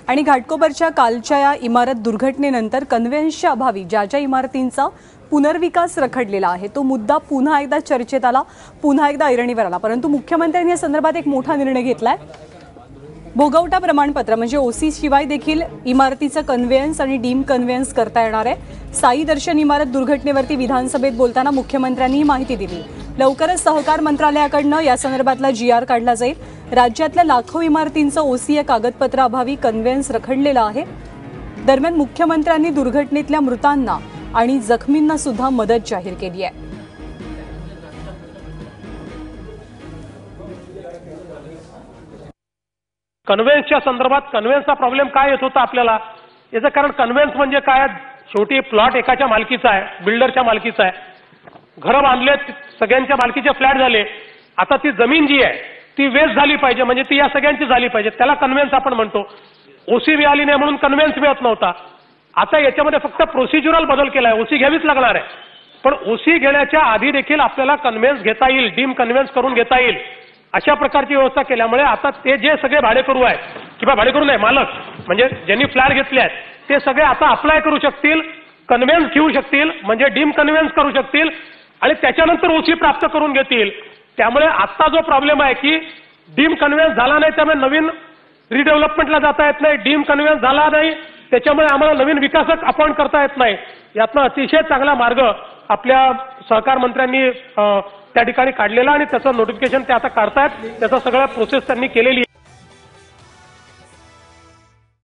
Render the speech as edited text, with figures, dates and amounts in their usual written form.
आणि घाटकोपरच्या कालच्या या इमारत दुर्घटनेनंतर कन्व्हेन्सच्या अभावी ज्या इमारतींचा पुनर्विकास रखडलेला आहे तो मुद्दा पुन्हा एकदा चर्चेत आला, पुन्हा एकदा ऐरणीवर आला। परंतु मुख्यमंत्र्यांनी या संदर्भात एक मोठा निर्णय घेतलाय। भोगवटा प्रमाणपत्र म्हणजे ओसी शिवाय देखील इमारतीचं कन्व्हेन्स आणि डीम कन्व्हेन्स करता येणार आहे। साई दर्शन इमारत दुर्घटनेवरती विधानसभेत बोलताना मुख्यमंत्र्यांनी ही माहिती दिली। लवकरच सहकार मंत्रालयाकडून या संदर्भातला GR काढला जाईल। राज्यातल्या लाखो इमारतींचं ओसी या कागदपत्राअभावी कन्व्हेन्स रखडलेलं आहे। दरम्यान मुख्यमंत्र्यांनी दुर्घटनेतल्या मृतांना आणि जखमींना सुद्धा मदत जाहीर केली आहे। कन्व्हेन्सच्या संदर्भात कन्व्हेन्सचा प्रॉब्लेम काय येत होता आपल्याला, याचं कारण कन्व्हेन्स म्हणजे काय, शेवटी प्लॉट एकाच्या मालकीचा आहे, बिल्डरच्या मालकीचा आहे, घरं बांधलेत, सगळ्यांच्या मालकीचे फ्लॅट झाले। आता ती जमीन जी आहे ती वेस्ट झाली पाहिजे, म्हणजे ती या सगळ्यांची झाली पाहिजे, त्याला कन्व्हेन्स आपण म्हणतो। ओसी मिळाली नाही म्हणून कन्व्हेन्स मिळत नव्हता। आता याच्यामध्ये फक्त प्रोसिज्युरल बदल केलाय, ओसी घ्यावीच लागणार आहे, पण ओसी घेण्याच्या आधी देखील आपल्याला कन्व्हेन्स घेता येईल, डीम कन्व्हेन्स करून घेता येईल, अशा प्रकारची व्यवस्था केल्यामुळे आता ते जे सगळे भाडेकरू आहेत किंवा भाडेकरू नाही मालक म्हणजे ज्यांनी फ्लॅट घेतले आहेत ते सगळे आता अप्लाय करू शकतील, कन्व्हेन्स घेऊ शकतील, म्हणजे डीम कन्व्हेन्स करू शकतील आणि त्याच्यानंतर ओसी प्राप्त करून घेतील। त्यामुळे आता जो प्रॉब्लेम आहे की डीम कन्व्हेन्स झाला नाही त्यामुळे नवीन रिडेव्हलपमेंटला जाता येत नाही, डीम कन्व्हेन्स झाला नाही त्याच्यामुळे आम्हाला नवीन विकासक अपॉइंट करता येत नाही। यातनं अतिशय चांगला मार्ग आपल्या सहकार मंत्र्यांनी त्या ठिकाणी काढलेला आणि त्याचं नोटिफिकेशन ते आता काढतायत, त्याचा सगळा प्रोसेस त्यांनी केलेली आहे।